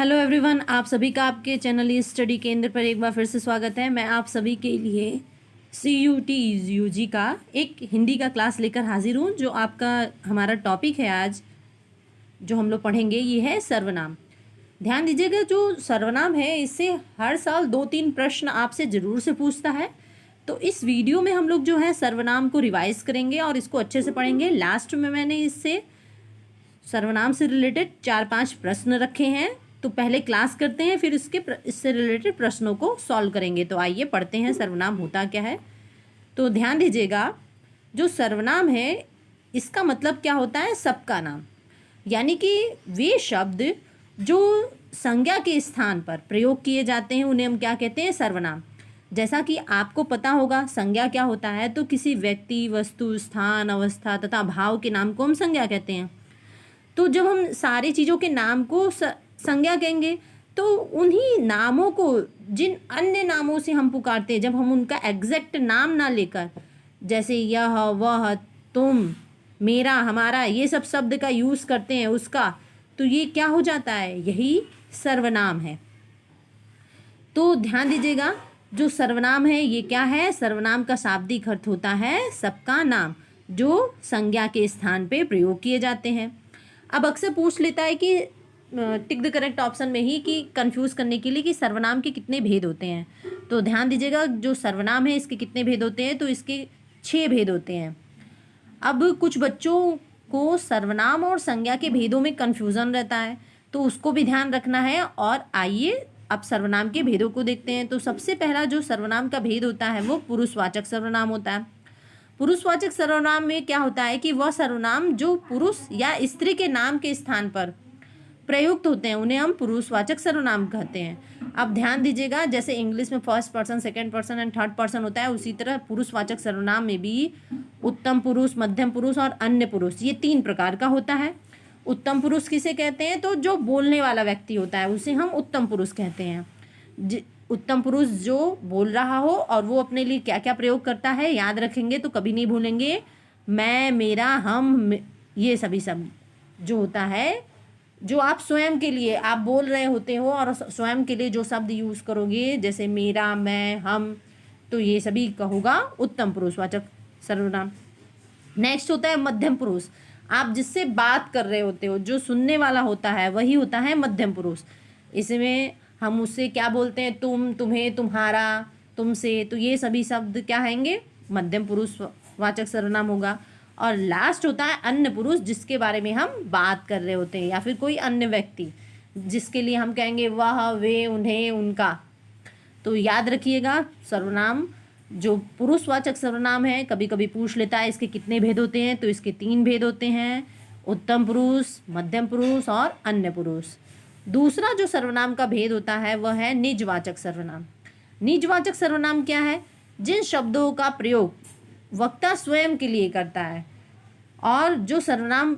Hello everyone, आप सभी का आपके चैनल स्टडी केंद्र पर एक बार फिर से स्वागत है। मैं आप सभी के लिए CUT का एक हिंदी का क्लास लेकर हाजिर हूँ। जो आपका हमारा टॉपिक है आज जो हम लोग पढ़ेंगे ये है सर्वनाम। ध्यान दीजिएगा, जो सर्वनाम है इससे हर साल 2-3 प्रश्न आपसे ज़रूर से पूछता है। तो इस वीडियो में हम लोग जो है सर्वनाम को रिवाइज करेंगे और इसको अच्छे से पढ़ेंगे। लास्ट में मैंने इससे सर्वनाम से रिलेटेड 4-5 प्रश्न रखे हैं, तो पहले क्लास करते हैं, फिर इससे रिलेटेड प्रश्नों को सॉल्व करेंगे। तो आइए पढ़ते हैं सर्वनाम होता क्या है। तो ध्यान दीजिएगा, जो सर्वनाम है इसका मतलब क्या होता है? सबका नाम, यानी कि वे शब्द जो संज्ञा के स्थान पर प्रयोग किए जाते हैं उन्हें हम क्या कहते हैं? सर्वनाम। जैसा कि आपको पता होगा संज्ञा क्या होता है, तो किसी व्यक्ति, वस्तु, स्थान, अवस्था तथा भाव के नाम को हम संज्ञा कहते हैं। तो जब हम सारी चीज़ों के नाम को संज्ञा कहेंगे तो उन्हीं नामों को जिन अन्य नामों से हम पुकारते हैं, जब हम उनका एग्जैक्ट नाम ना लेकर, जैसे यह, वह, तुम, मेरा, हमारा, ये सब शब्द का यूज़ करते हैं उसका, तो ये क्या हो जाता है? यही सर्वनाम है। तो ध्यान दीजिएगा, जो सर्वनाम है ये क्या है? सर्वनाम का शाब्दिक अर्थ होता है सबका नाम, जो संज्ञा के स्थान पे प्रयोग किए जाते हैं। अब अक्सर पूछ लेता है कि टिक द करेक्ट ऑप्शन में ही, कि कंफ्यूज करने के लिए, कि सर्वनाम के कितने भेद होते हैं। तो ध्यान दीजिएगा, जो सर्वनाम है इसके कितने भेद होते हैं? तो इसके 6 भेद होते हैं। अब कुछ बच्चों को सर्वनाम और संज्ञा के भेदों में कन्फ्यूज़न रहता है, तो उसको भी ध्यान रखना है। और आइए अब सर्वनाम के भेदों को देखते हैं। तो सबसे पहला जो सर्वनाम का भेद होता है वो पुरुषवाचक सर्वनाम होता है। पुरुषवाचक सर्वनाम में क्या होता है कि वह सर्वनाम जो पुरुष या स्त्री के नाम के स्थान पर प्रयुक्त होते हैं उन्हें हम पुरुषवाचक सर्वनाम कहते हैं। अब ध्यान दीजिएगा, जैसे इंग्लिश में first person, second person and third person होता है, उसी तरह पुरुषवाचक सर्वनाम में भी उत्तम पुरुष, मध्यम पुरुष और अन्य पुरुष, ये 3 प्रकार का होता है। उत्तम पुरुष किसे कहते हैं? तो जो बोलने वाला व्यक्ति होता है उसे हम उत्तम पुरुष कहते हैं। उत्तम पुरुष जो बोल रहा हो और वो अपने लिए क्या क्या प्रयोग करता है याद रखेंगे तो कभी नहीं भूलेंगे। मैं, मेरा, हम, ये सभी शब्द जो होता है, जो आप स्वयं के लिए आप बोल रहे होते हो और स्वयं के लिए जो शब्द यूज़ करोगे, जैसे मेरा, मैं, हम, तो ये सभी का होगा उत्तम पुरुषवाचक सर्वनाम। नेक्स्ट होता है मध्यम पुरुष। आप जिससे बात कर रहे होते हो, जो सुनने वाला होता है, वही होता है मध्यम पुरुष। इसमें हम उससे क्या बोलते हैं? तुम, तुम्हें, तुम्हारा, तुमसे, तो ये सभी शब्द क्या आएंगे? मध्यम पुरुषवाचक सर्वनाम होगा। और लास्ट होता है अन्य पुरुष, जिसके बारे में हम बात कर रहे होते हैं, या फिर कोई अन्य व्यक्ति जिसके लिए हम कहेंगे वह, वे, उन्हें, उनका। तो याद रखिएगा, सर्वनाम जो पुरुषवाचक सर्वनाम है कभी कभी पूछ लेता है इसके कितने भेद होते हैं, तो इसके 3 भेद होते हैं, उत्तम पुरुष, मध्यम पुरुष और अन्य पुरुष। दूसरा जो सर्वनाम का भेद होता है वह है निजवाचक सर्वनाम। निजवाचक सर्वनाम क्या है? जिन शब्दों का प्रयोग वक्ता स्वयं के लिए करता है, और जो सर्वनाम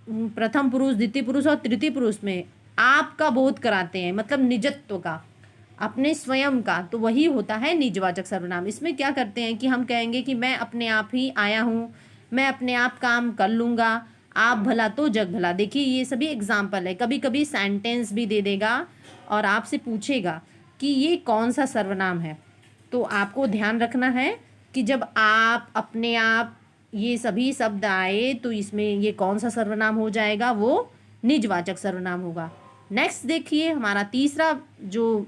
प्रथम पुरुष, द्वितीय पुरुष और तृतीय पुरुष में आपका बोध कराते हैं, मतलब निजत्व का, अपने स्वयं का, तो वही होता है निजवाचक सर्वनाम। इसमें क्या करते हैं कि हम कहेंगे कि मैं अपने आप ही आया हूँ, मैं अपने आप काम कर लूँगा, आप भला तो जग भला। देखिए ये सभी एग्जाम्पल है। कभी कभी सेंटेंस भी दे देगा और आपसे पूछेगा कि ये कौन सा सर्वनाम है। तो आपको ध्यान रखना है कि जब आप, अपने आप, ये सभी शब्द आए तो इसमें ये कौन सा सर्वनाम हो जाएगा? वो निजवाचक सर्वनाम होगा। नेक्स्ट देखिए, हमारा तीसरा जो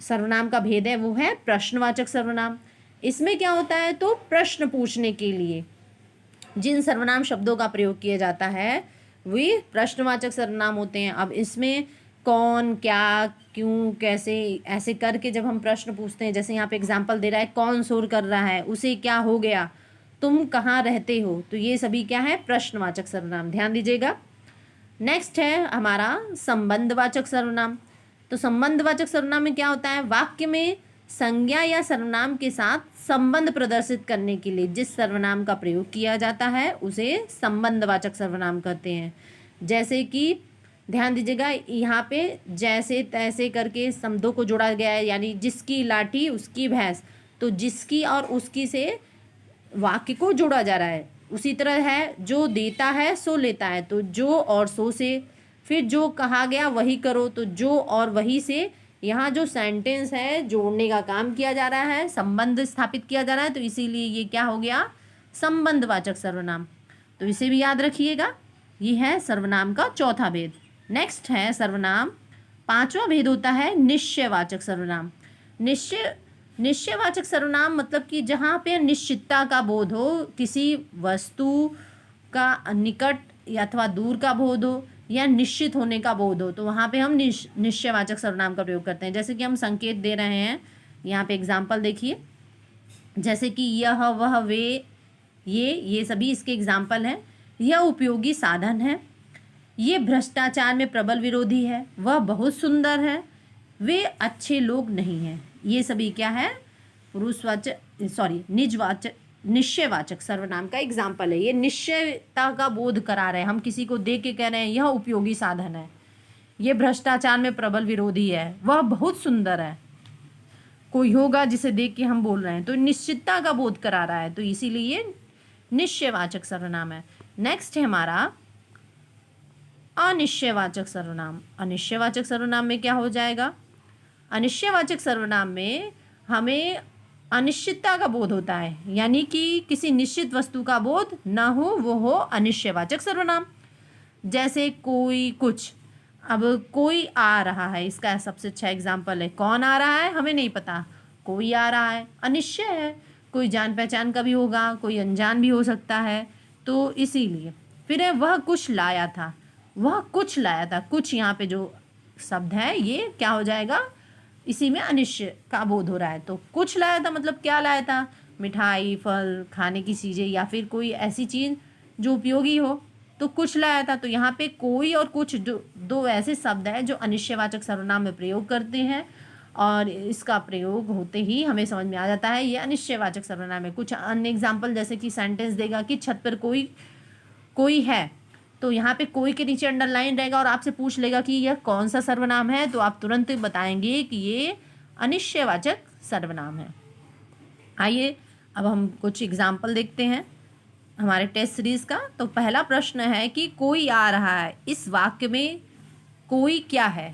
सर्वनाम का भेद है वो है प्रश्नवाचक सर्वनाम। इसमें क्या होता है? तो प्रश्न पूछने के लिए जिन सर्वनाम शब्दों का प्रयोग किया जाता है वे प्रश्नवाचक सर्वनाम होते हैं। अब इसमें कौन, क्या, क्यों, कैसे, ऐसे करके जब हम प्रश्न पूछते हैं, जैसे यहाँ पे एग्जाम्पल दे रहा है, कौन शोर कर रहा है, उसे क्या हो गया, तुम कहाँ रहते हो, तो ये सभी क्या है? प्रश्नवाचक सर्वनाम। ध्यान दीजिएगा। नेक्स्ट है हमारा संबंधवाचक सर्वनाम। तो संबंधवाचक सर्वनाम में क्या होता है? वाक्य में संज्ञा या सर्वनाम के साथ संबंध प्रदर्शित करने के लिए जिस सर्वनाम का प्रयोग किया जाता है उसे संबंधवाचक सर्वनाम कहते हैं। जैसे कि ध्यान दीजिएगा, यहाँ पे जैसे तैसे करके शब्दों को जोड़ा गया है, यानी जिसकी लाठी उसकी भैंस, तो जिसकी और उसकी से वाक्य को जोड़ा जा रहा है। उसी तरह है जो देता है सो लेता है, तो जो और सो से फिर जो कहा गया वही करो, तो जो और वही से यहाँ जो सेंटेंस है जोड़ने का काम किया जा रहा है, संबंध स्थापित किया जा रहा है, तो इसीलिए ये क्या हो गया, संबंधवाचक सर्वनाम। तो इसे भी याद रखिएगा। ये है सर्वनाम का चौथा भेद। नेक्स्ट है सर्वनाम, पांचवा भेद होता है निश्चयवाचक सर्वनाम। निश्चयवाचक सर्वनाम मतलब कि जहाँ पे निश्चितता का बोध हो, किसी वस्तु का निकट या अथवा दूर का बोध हो या निश्चित होने का बोध हो, तो वहाँ पे हम निश्चयवाचक सर्वनाम का प्रयोग करते हैं। जैसे कि हम संकेत दे रहे हैं, यहाँ पे एग्जाम्पल देखिए, जैसे कि यह, वह, वे, ये सभी इसके एग्जाम्पल हैं। यह उपयोगी साधन है, ये भ्रष्टाचार में प्रबल विरोधी है, वह बहुत सुंदर है, वे अच्छे लोग नहीं हैं। ये सभी क्या है, निश्चयवाचक सर्वनाम का एग्जाम्पल है। ये निश्चयता का बोध करा रहे हैं, हम किसी को देख के कह रहे हैं यह उपयोगी साधन है, ये भ्रष्टाचार में प्रबल विरोधी है, वह बहुत सुंदर है। कोई होगा जिसे देख के हम बोल रहे हैं, तो निश्चितता का बोध करा रहा है, तो इसीलिए ये निश्चयवाचक सर्वनाम है। नेक्स्ट है हमारा अनिश्चयवाचक सर्वनाम। अनिश्चयवाचक सर्वनाम में क्या हो जाएगा, अनिश्चयवाचक सर्वनाम में हमें अनिश्चितता का बोध होता है, यानी कि किसी निश्चित वस्तु का बोध न हो, वो हो अनिश्चयवाचक सर्वनाम। जैसे कोई, कुछ। अब कोई आ रहा है, इसका सबसे अच्छा एग्जाम्पल है। कौन आ रहा है हमें नहीं पता, कोई आ रहा है, अनिश्चय है। कोई जान पहचान का भी होगा, कोई अनजान भी हो सकता है, तो इसीलिए। फिर है वह कुछ लाया था, वह कुछ लाया था, कुछ यहाँ पे जो शब्द है ये क्या हो जाएगा, इसी में अनिश्चय का बोध हो रहा है। तो कुछ लाया था मतलब क्या लाया था, मिठाई, फल, खाने की चीज़ें या फिर कोई ऐसी चीज़ जो उपयोगी हो, तो कुछ लाया था। तो यहाँ पे कोई और कुछ दो ऐसे शब्द हैं जो अनिश्चयवाचक सर्वनाम में प्रयोग करते हैं, और इसका प्रयोग होते ही हमें समझ में आ जाता है ये अनिश्चयवाचक सर्वनाम है। कुछ अन्य एग्जाम्पल, जैसे कि सेंटेंस देगा कि छत पर कोई है, तो यहाँ पे कोई के नीचे अंडरलाइन रहेगा और आपसे पूछ लेगा कि यह कौन सा सर्वनाम है, तो आप तुरंत बताएंगे कि ये अनिश्चयवाचक सर्वनाम है। आइए अब हम कुछ एग्जाम्पल देखते हैं हमारे टेस्ट सीरीज का। तो पहला प्रश्न है कि कोई आ रहा है, इस वाक्य में कोई क्या है।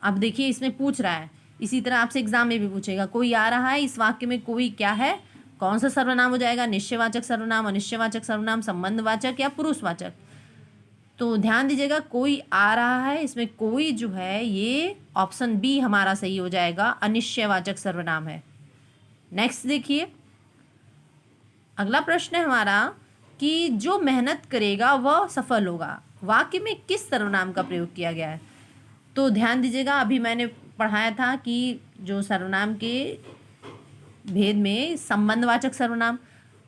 अब देखिए इसमें पूछ रहा है, इसी तरह आपसे एग्जाम में भी पूछेगा, कोई आ रहा है, इस वाक्य में कोई क्या है, कौन सा सर्वनाम हो जाएगा, निश्चयवाचक सर्वनाम, अनिश्चयवाचक सर्वनाम, संबंधवाचक या पुरुषवाचक। तो ध्यान दीजिएगा, कोई आ रहा है, इसमें कोई जो है ये ऑप्शन बी हमारा सही हो जाएगा, अनिश्चयवाचक सर्वनाम है। नेक्स्ट देखिए, अगला प्रश्न है हमारा कि जो मेहनत करेगा वह सफल होगा, वाक्य में किस सर्वनाम का प्रयोग किया गया है। तो ध्यान दीजिएगा, अभी मैंने पढ़ाया था कि जो सर्वनाम के भेद में संबंधवाचक सर्वनाम,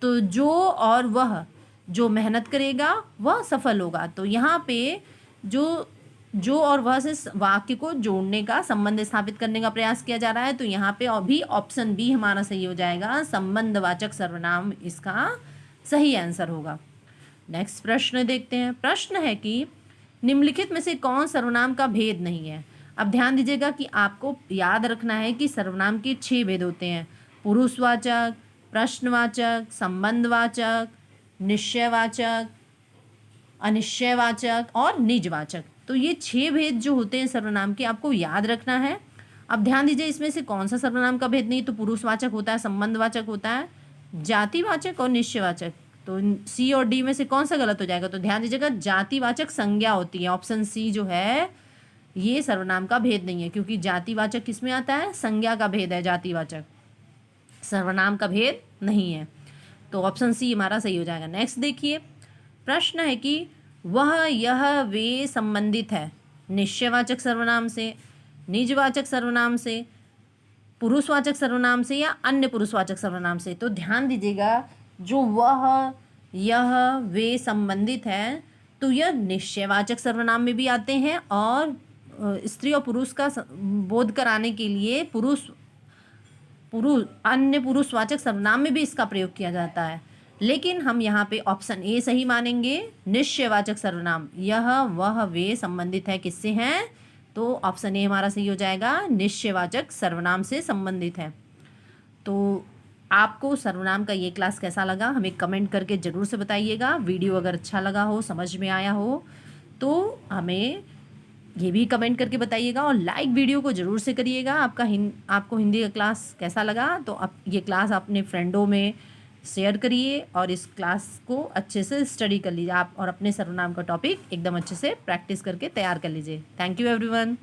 तो जो और वह, जो मेहनत करेगा वह सफल होगा, तो यहाँ पे जो और वह से वाक्य को जोड़ने का, संबंध स्थापित करने का प्रयास किया जा रहा है, तो यहाँ पे अभी ऑप्शन बी हमारा सही हो जाएगा, संबंधवाचक सर्वनाम इसका सही आंसर होगा। नेक्स्ट प्रश्न देखते हैं। प्रश्न है कि निम्नलिखित में से कौन सर्वनाम का भेद नहीं है। अब ध्यान दीजिएगा कि आपको याद रखना है कि सर्वनाम के 6 भेद होते हैं, पुरुषवाचक, प्रश्नवाचक, संबंधवाचक, निश्चयवाचक, अनिश्चयवाचक और निजवाचक। तो ये 6 भेद जो होते हैं सर्वनाम के, आपको याद रखना है। अब ध्यान दीजिए, इसमें से कौन सा सर्वनाम का भेद नहीं, तो पुरुषवाचक होता है, संबंधवाचक होता है, जातिवाचक और निश्चयवाचक। तो सी और डी में से कौन सा गलत हो जाएगा, तो ध्यान दीजिएगा, जातिवाचक संज्ञा होती है, ऑप्शन सी जो है ये सर्वनाम का भेद नहीं है, क्योंकि जातिवाचक किस में आता है, संज्ञा का भेद है, जातिवाचक सर्वनाम का भेद नहीं है, तो ऑप्शन सी हमारा सही हो जाएगा। नेक्स्ट देखिए, प्रश्न है कि वह, यह, वे संबंधित है निश्चयवाचक सर्वनाम से, निजवाचक सर्वनाम से, पुरुषवाचक सर्वनाम से या अन्य पुरुषवाचक सर्वनाम से। तो ध्यान दीजिएगा, जो वह, यह, वे संबंधित है, तो यह निश्चयवाचक सर्वनाम में भी आते हैं, और स्त्री और पुरुष का बोध कराने के लिए अन्य पुरुषवाचक सर्वनाम में भी इसका प्रयोग किया जाता है। लेकिन हम यहाँ पे ऑप्शन ए सही मानेंगे, निश्चयवाचक सर्वनाम, यह, वह, वे संबंधित है किससे हैं, तो ऑप्शन ए हमारा सही हो जाएगा, निश्चयवाचक सर्वनाम से संबंधित है। तो आपको सर्वनाम का ये क्लास कैसा लगा हमें कमेंट करके ज़रूर से बताइएगा। वीडियो अगर अच्छा लगा हो, समझ में आया हो, तो हमें ये भी कमेंट करके बताइएगा और लाइक वीडियो को ज़रूर से करिएगा। आपको हिंदी का क्लास कैसा लगा, तो आप ये क्लास अपने फ्रेंडों में शेयर करिए और इस क्लास को अच्छे से स्टडी कर लीजिए आप, और अपने सर्वनाम का टॉपिक एकदम अच्छे से प्रैक्टिस करके तैयार कर लीजिए। Thank you everyone.